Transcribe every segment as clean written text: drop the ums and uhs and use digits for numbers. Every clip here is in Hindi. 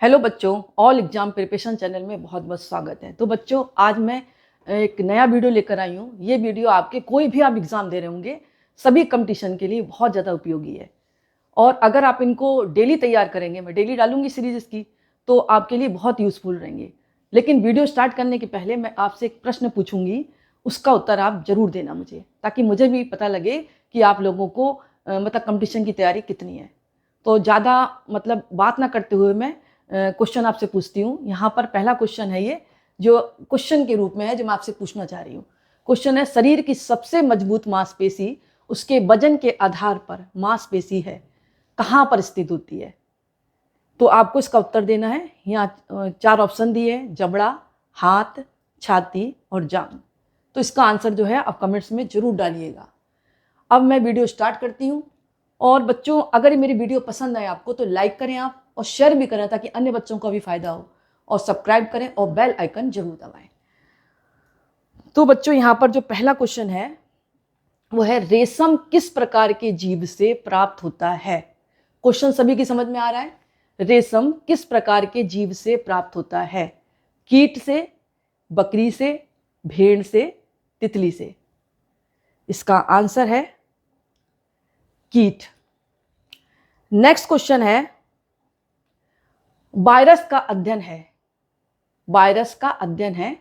हेलो बच्चों, ऑल एग्जाम प्रिपरेशन चैनल में बहुत बहुत स्वागत है। तो बच्चों, आज मैं एक नया वीडियो लेकर आई हूँ। ये वीडियो आपके कोई भी आप एग्ज़ाम दे रहे होंगे, सभी कंपटीशन के लिए बहुत ज़्यादा उपयोगी है। और अगर आप इनको डेली तैयार करेंगे, मैं डेली डालूंगी सीरीज इसकी, तो आपके लिए बहुत यूज़फुल रहेंगे। लेकिन वीडियो स्टार्ट करने के पहले मैं आपसे एक प्रश्न पूछूंगी, उसका उत्तर आप ज़रूर देना मुझे, ताकि मुझे भी पता लगे कि आप लोगों को मतलब कंपटीशन की तैयारी कितनी है। तो ज़्यादा मतलब बात ना करते हुए मैं क्वेश्चन आपसे पूछती हूँ। यहाँ पर पहला क्वेश्चन है, ये जो क्वेश्चन के रूप में है, जो मैं आपसे पूछना चाह रही हूँ। क्वेश्चन है, शरीर की सबसे मजबूत मांसपेशी उसके वजन के आधार पर मांसपेशी है, कहाँ पर स्थित होती है? तो आपको इसका उत्तर देना है। यहाँ चार ऑप्शन दिए हैं, जबड़ा, हाथ, छाती और जांघ। तो इसका आंसर जो है आप कमेंट्स में जरूर डालिएगा। अब मैं वीडियो स्टार्ट करती हूँ। और बच्चों, अगर मेरी वीडियो पसंद आए आपको तो लाइक करें आप, और शेयर भी करें ताकि अन्य बच्चों को भी फायदा हो, और सब्सक्राइब करें और बेल आइकन जरूर दबाएं। तो बच्चों, यहाँ पर जो पहला क्वेश्चन है वो है, रेशम किस प्रकार के जीव से प्राप्त होता है? क्वेश्चन सभी की समझ में आ रहा है? रेशम किस प्रकार के जीव से प्राप्त होता है? कीट से, बकरी से, भेड़ से, तितली से? इसका आंसर है कीट। नेक्स्ट क्वेश्चन है, वायरस का अध्ययन है, वायरस का अध्ययन है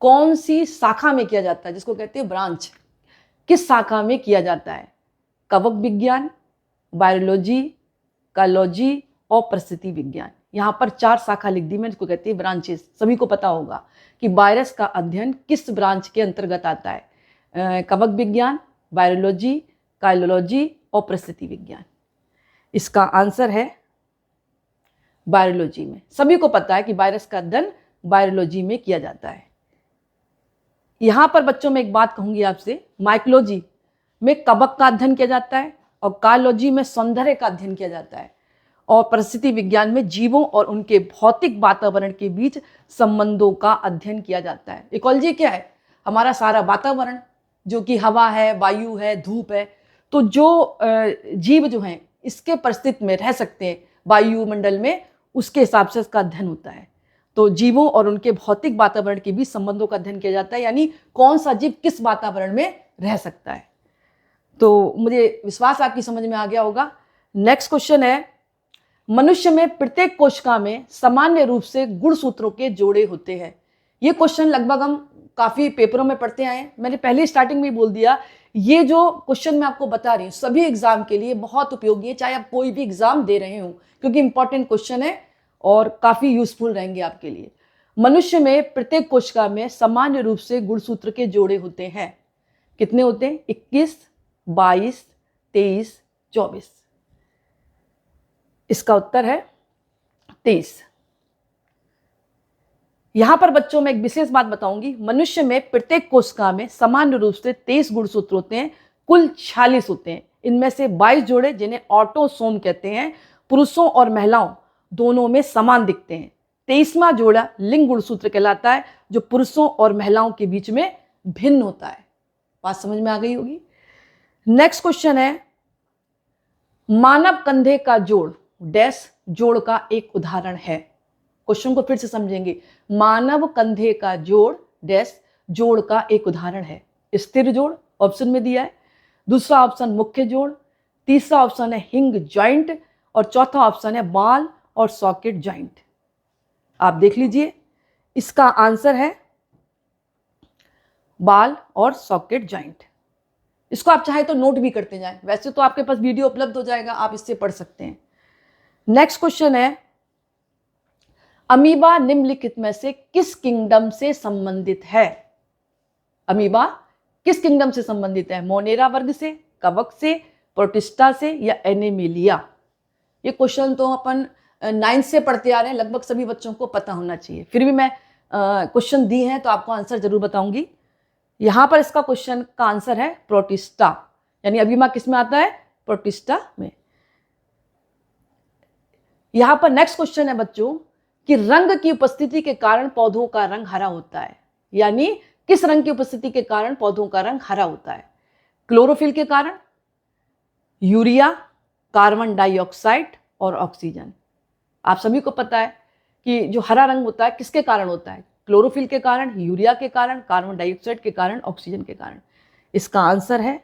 कौन सी शाखा में किया जाता है, जिसको कहते हैं ब्रांच? किस शाखा में किया जाता है? कवक विज्ञान, वायरोलॉजी, कालॉजी और परिस्थिति विज्ञान। यहाँ पर चार शाखा लिख दी मैंने, इसको कहते हैं ब्रांचेस। सभी को पता होगा कि वायरस का अध्ययन किस ब्रांच के अंतर्गत आता है। कवक विज्ञान, वायरोलॉजी, कालॉजी और परिस्थिति विज्ञान। इसका आंसर है वायरोलॉजी में। सभी को पता है कि वायरस का अध्ययन वायरोलॉजी में किया जाता है। यहां पर बच्चों में एक बात कहूंगी आपसे, माइकोलॉजी में कवक का अध्ययन किया जाता है, और कालॉजी में सौंदर्य का अध्ययन किया जाता है, और परिस्थिति विज्ञान में जीवों और उनके भौतिक वातावरण के बीच संबंधों का अध्ययन किया जाता है। इकोलॉजी क्या है? हमारा सारा वातावरण, जो कि हवा है, वायु है, धूप है। तो जो जीव जो हैं इसके परिस्थिति में रह सकते हैं वायुमंडल में, उसके हिसाब से इसका अध्ययन होता है। तो जीवों और उनके भौतिक वातावरण के बीच संबंधों का अध्ययन किया जाता है, यानी कौन सा जीव किस वातावरण में रह सकता है। तो मुझे विश्वास आपकी समझ में आ गया होगा। नेक्स्ट क्वेश्चन है, मनुष्य में प्रत्येक कोशिका में सामान्य रूप से गुणसूत्रों के जोड़े होते हैं। ये क्वेश्चन लगभग हम काफी पेपरों में पढ़ते आए हैं। मैंने पहले स्टार्टिंग में ही बोल दिया, ये जो क्वेश्चन मैं आपको बता रही हूँ सभी एग्जाम के लिए बहुत उपयोगी है, चाहे आप कोई भी एग्जाम दे रहे हो, क्योंकि इंपॉर्टेंट क्वेश्चन है और काफी यूजफुल रहेंगे आपके लिए। मनुष्य में प्रत्येक कोशिका में सामान्य रूप से गुणसूत्र के जोड़े होते हैं। कितने होते हैं? 21, 22, 23, 24। इसका उत्तर है 23। यहां पर बच्चों में एक विशेष बात बताऊंगी, मनुष्य में प्रत्येक कोशिका में सामान्य रूप से 23 गुणसूत्र होते हैं, कुल 46 होते हैं। इनमें से 22 जोड़े, जिन्हें ऑटोसोम कहते हैं, पुरुषों और महिलाओं दोनों में समान दिखते हैं। 23वां जोड़ा लिंग गुणसूत्र कहलाता है, जो पुरुषों और महिलाओं के बीच में भिन्न होता है। बात समझ में आ गई होगी। नेक्स्ट क्वेश्चन है, मानव कंधे का जोड़ डैश जोड़ का एक उदाहरण है। क्वेश्चन को फिर से समझेंगे, मानव कंधे का जोड़ डैश जोड़ का एक उदाहरण है। स्थिर जोड़ ऑप्शन में दिया है, दूसरा ऑप्शन मुख्य जोड़, तीसरा ऑप्शन है हिंग जॉइंट, और चौथा ऑप्शन है बाल और सॉकेट जॉइंट। आप देख लीजिए, इसका आंसर है बाल और सॉकेट जॉइंट। इसको आप चाहे तो नोट भी करते जाएं, वैसे तो आपके पास वीडियो उपलब्ध हो जाएगा, आप इससे पढ़ सकते हैं। नेक्स्ट क्वेश्चन है, अमीबा निम्नलिखित में से किस किंगडम से संबंधित है? अमीबा किस किंगडम से संबंधित है? मोनेरा वर्ग से, कवक से, प्रोटिस्टा से या एनिमेलिया? ये क्वेश्चन तो अपन 9th से पढ़ते आ रहे हैं, लगभग सभी बच्चों को पता होना चाहिए। फिर भी मैं क्वेश्चन दी हैं तो आपको आंसर जरूर बताऊंगी। यहां पर इसका क्वेश्चन का आंसर है प्रोटिस्टा, यानी अमीबा किस में आता है? प्रोटिस्टा में। यहां पर नेक्स्ट क्वेश्चन है बच्चों, कि रंग की उपस्थिति के कारण पौधों का रंग हरा होता है, यानी किस रंग की उपस्थिति के कारण पौधों का रंग हरा होता है? क्लोरोफिल के कारण, यूरिया, कार्बन डाइऑक्साइड और ऑक्सीजन। आप सभी को पता है कि जो हरा रंग होता है किसके कारण होता है? क्लोरोफिल के कारण, यूरिया के कारण, कार्बन डाइऑक्साइड के कारण, ऑक्सीजन के कारण। इसका आंसर है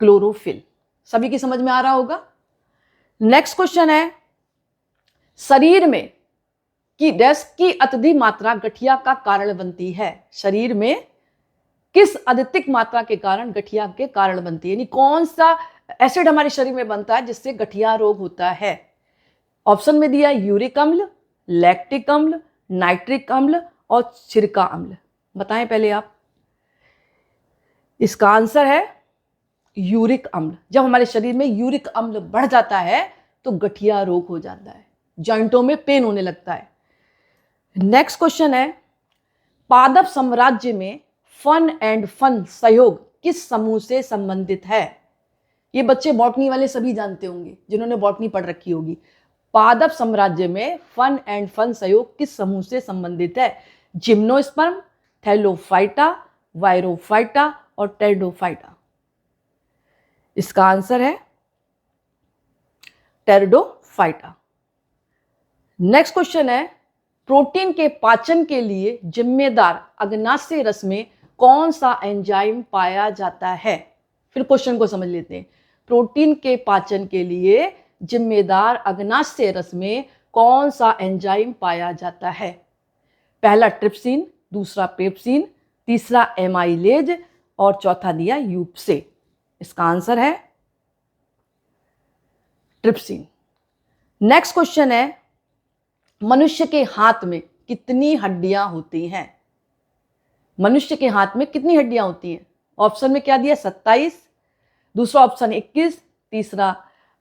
क्लोरोफिल। सभी की समझ में आ रहा होगा। नेक्स्ट क्वेश्चन है, शरीर में की डैश की अत्यधिक मात्रा गठिया का कारण बनती है? शरीर में किस अत्यधिक मात्रा के कारण गठिया के कारण बनती है, यानी कौन सा एसिड हमारे शरीर में बनता है जिससे गठिया रोग होता है? ऑप्शन में दिया यूरिक अम्ल, लैक्टिक अम्ल, नाइट्रिक अम्ल और सिरका अम्ल। बताएं पहले आप। इसका आंसर है यूरिक अम्ल। जब हमारे शरीर में यूरिक अम्ल बढ़ जाता है तो गठिया रोग हो जाता है, जॉइंटों में पेन होने लगता है। नेक्स्ट क्वेश्चन है, पादप साम्राज्य में फन एंड फन सहयोग किस समूह से संबंधित है? ये बच्चे बॉटनी वाले सभी जानते होंगे, जिन्होंने बॉटनी पढ़ रखी होगी। पादप साम्राज्य में फन एंड फन सहयोग किस समूह से संबंधित है? जिम्नोस्पर्म, थैलोफाइटा, वायरोफाइटा और टेरिडोफाइटा। इसका आंसर है टेरिडोफाइटा। नेक्स्ट क्वेश्चन है, प्रोटीन के पाचन के लिए जिम्मेदार अग्नाशय रस में कौन सा एंजाइम पाया जाता है? फिर क्वेश्चन को समझ लेते हैं। प्रोटीन के पाचन के लिए जिम्मेदार अग्नाशय रस में कौन सा एंजाइम पाया जाता है? पहला ट्रिप्सिन, दूसरा पेप्सिन, तीसरा एमाइलेज और चौथा दिया यूपसे। इसका आंसर है ट्रिप्सिन। नेक्स्ट क्वेश्चन है, मनुष्य के हाथ में कितनी हड्डियां होती हैं? मनुष्य के हाथ में कितनी हड्डियां होती हैं? ऑप्शन में क्या दिया? 27, दूसरा ऑप्शन 21, तीसरा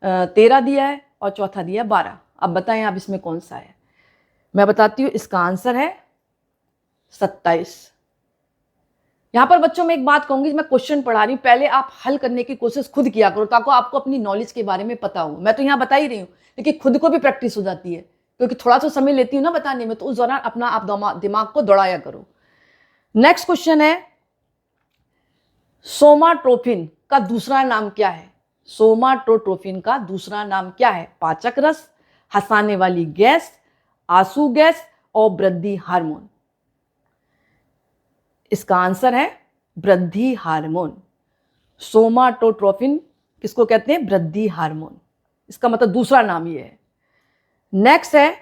13 दिया है और चौथा दिया 12। अब बताएं आप इसमें कौन सा है? मैं बताती हूँ, इसका आंसर है 27। यहां पर बच्चों में एक बात कहूंगी, मैं क्वेश्चन पढ़ा रही हूं, पहले आप हल करने की कोशिश खुद किया करो ताकि आपको अपनी नॉलेज के बारे में पता हो। मैं तो यहां बता ही रही हूं, लेकिन खुद को भी प्रैक्टिस हो जाती है, क्योंकि थोड़ा सा समय लेती हूँ ना बताने में, तो उस दौरान अपना आप दिमाग को दौड़ाया करो। नेक्स्ट क्वेश्चन है, सोमाटोट्रोपिन का दूसरा नाम क्या है? सोमाटोट्रोपिन का दूसरा नाम क्या है? पाचक रस, हंसाने वाली गैस, आंसू गैस और वृद्धि हार्मोन। इसका आंसर है वृद्धि हार्मोन। सोमाटोट्रोपिन किसको कहते हैं? वृद्धि हार्मोन। इसका मतलब दूसरा नाम ये है। नेक्स्ट है,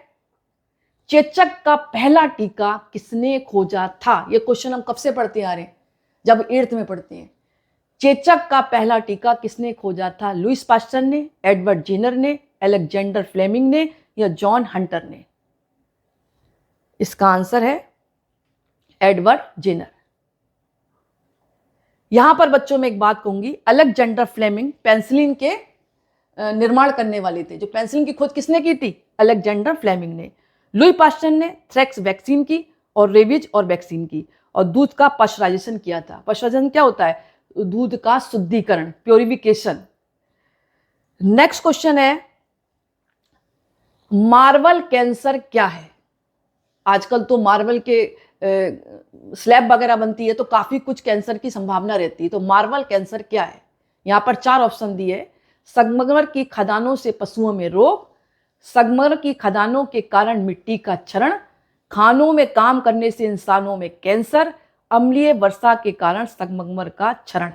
चेचक का पहला टीका किसने खोजा था? ये क्वेश्चन हम कब से पढ़ते आ रहे हैं? जब 8th में पढ़ते हैं। चेचक का पहला टीका किसने खोजा था? लुईस पास्चर ने, एडवर्ड जेनर ने, अलेक्जेंडर फ्लेमिंग ने या जॉन हंटर ने? इसका आंसर है एडवर्ड जेनर। यहां पर बच्चों में एक बात कहूंगी, अलेक्जेंडर फ्लेमिंग पेंसिलिन के निर्माण करने वाले थे। जो पेंसिलिन की खोज किसने की थी? अलेक्जेंडर फ्लेमिंग ने। लुई पास्चर ने थ्रेक्स वैक्सीन की और रेबीज और वैक्सीन की, और दूध का पाश्चराइजेशन किया था। पाश्चराइजेशन क्या होता है? दूध का शुद्धिकरण, प्योरिफिकेशन। नेक्स्ट क्वेश्चन है, मार्बल कैंसर क्या है? आजकल तो मार्बल के स्लैब वगैरह बनती है तो काफी कुछ कैंसर की संभावना रहती है। तो मार्बल कैंसर क्या है? यहां पर 4 ऑप्शन दिए। संगमरमर की खदानों से पशुओं में रोग, संगमरमर की खदानों के कारण मिट्टी का क्षरण, खानों में काम करने से इंसानों में कैंसर, अम्लीय वर्षा के कारण संगमरमर का क्षरण।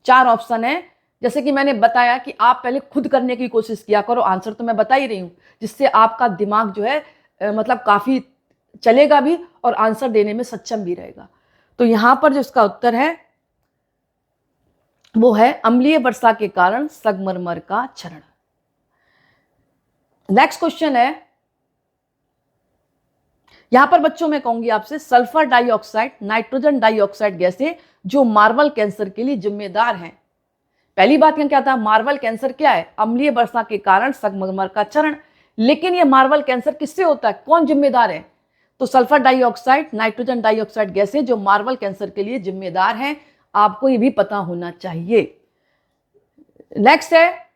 4 ऑप्शन है। जैसे कि मैंने बताया कि आप पहले खुद करने की कोशिश किया करो, आंसर तो मैं बता ही रही हूं, जिससे आपका दिमाग जो है मतलब काफी चलेगा भी और आंसर देने में सक्षम भी रहेगा। तो यहां पर जो इसका उत्तर है वो है अम्लीय वर्षा के कारण संगमरमर का क्षरण। नेक्स्ट क्वेश्चन है, यहां पर बच्चों मैं कहूंगी आपसे, सल्फर डाइऑक्साइड, नाइट्रोजन डाइऑक्साइड गैसें जो मार्बल कैंसर के लिए जिम्मेदार हैं। पहली बात क्या था? मार्बल कैंसर क्या है? अम्लीय वर्षा के कारण संगमरमर का क्षरण। लेकिन यह मार्बल कैंसर किससे होता है? कौन जिम्मेदार है? तो सल्फर डाइऑक्साइड, नाइट्रोजन डाइऑक्साइड गैसें जो मार्बल कैंसर के लिए जिम्मेदार हैं। आपको यह भी पता होना चाहिए। नेक्स्ट है,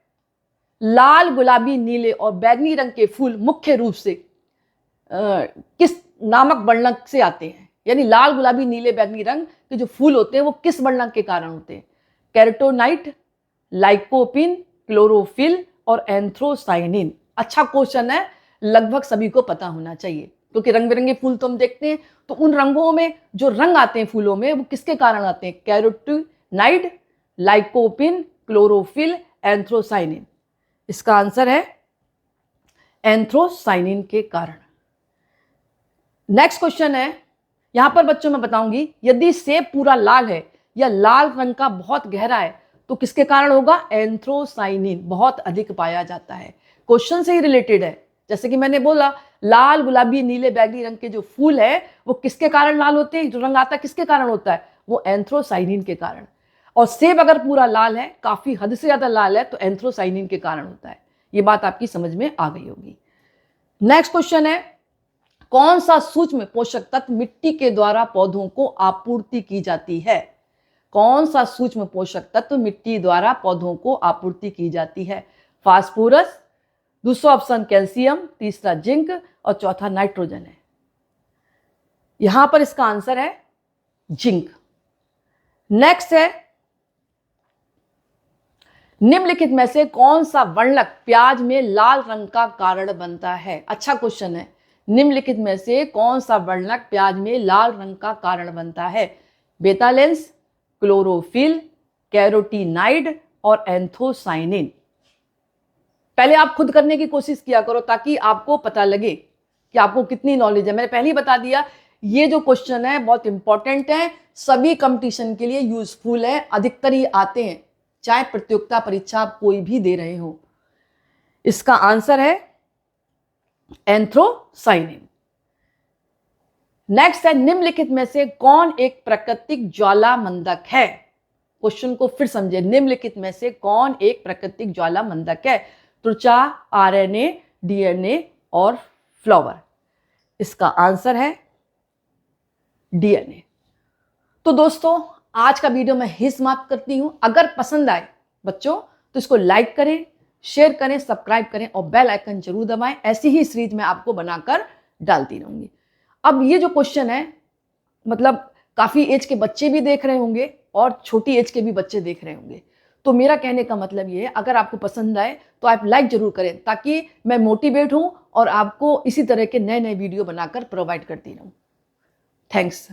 लाल, गुलाबी, नीले और बैगनी रंग के फूल मुख्य रूप से किस नामक वर्णक से आते हैं? यानी लाल, गुलाबी, नीले, बैगनी रंग के जो फूल होते हैं वो किस वर्णक के कारण होते हैं? कैरोटोनाइट, लाइकोपिन, क्लोरोफिल और एंथ्रोसाइनिन। अच्छा क्वेश्चन है, लगभग सभी को पता होना चाहिए, क्योंकि रंग बिरंगे फूल तो हम देखते हैं, तो उन रंगों में जो रंग आते हैं फूलों में, वो किसके कारण आते हैं? Carotenoid, lycopene, chlorophyll, anthocyanin. इसका आंसर है एंथ्रोसाइनिन के कारण। नेक्स्ट क्वेश्चन है, यहां पर बच्चों मैं बताऊंगी, यदि सेब पूरा लाल है या लाल रंग का बहुत गहरा है तो किसके कारण होगा? एंथ्रोसाइनिन बहुत अधिक पाया जाता है। क्वेश्चन से ही रिलेटेड है। जैसे कि मैंने बोला, लाल, गुलाबी, नीले, बैगनी रंग के जो फूल है वो किसके कारण लाल होते हैं? जो रंग आता है किसके कारण होता है? वो एंथ्रोसाइनिन के कारण। और सेब अगर पूरा लाल है, काफी हद से ज्यादा लाल है, तो एंथ्रोसाइनिन के कारण होता है। ये बात आपकी समझ में आ गई होगी। नेक्स्ट क्वेश्चन है, कौन सा सूक्ष्म पोषक तत्व मिट्टी के द्वारा पौधों को आपूर्ति की जाती है? कौन सा सूक्ष्म पोषक तत्व मिट्टी द्वारा पौधों को आपूर्ति की जाती है? फास्फोरस, दूसरा ऑप्शन कैल्शियम, तीसरा जिंक और चौथा नाइट्रोजन है। यहां पर इसका आंसर है जिंक। नेक्स्ट है, निम्नलिखित में से कौन सा वर्णक प्याज में लाल रंग का कारण बनता है? अच्छा क्वेश्चन है। निम्नलिखित में से कौन सा वर्णक प्याज में लाल रंग का कारण बनता है? बेटालेंस, क्लोरोफिल, कैरोटीनाइड और एंथोसाइनिन। पहले आप खुद करने की कोशिश किया करो ताकि आपको पता लगे कि आपको कितनी नॉलेज है। मैंने पहले ही बता दिया, ये जो क्वेश्चन है बहुत इंपॉर्टेंट है, सभी कंपटीशन के लिए यूजफुल है, अधिकतर ही आते हैं, चाहे प्रतियोगिता परीक्षा आप कोई भी दे रहे हो। इसका आंसर है एंथ्रोसाइनिन। नेक्स्ट है, निम्नलिखित में से कौन एक प्राकृतिक ज्वालामंदक है? क्वेश्चन को फिर समझे, निम्नलिखित में से कौन एक प्राकृतिक ज्वालामंदक है? त्वचा, आरएनए, डीएनए और फ्लावर। इसका आंसर है डीएनए। तो दोस्तों, आज का वीडियो मैं ही समाप्त करती हूं। अगर पसंद आए बच्चों तो इसको लाइक करें, शेयर करें, सब्सक्राइब करें और बेल आइकन जरूर दबाएं। ऐसी ही सीरीज मैं आपको बनाकर डालती रहूंगी। अब ये जो क्वेश्चन है, मतलब काफी एज के बच्चे भी देख रहे होंगे और छोटी एज के भी बच्चे देख रहे होंगे, तो मेरा कहने का मतलब ये है, अगर आपको पसंद आए तो आप लाइक जरूर करें ताकि मैं मोटिवेट हूं और आपको इसी तरह के नए नए वीडियो बनाकर प्रोवाइड करती रहूं। थैंक्स।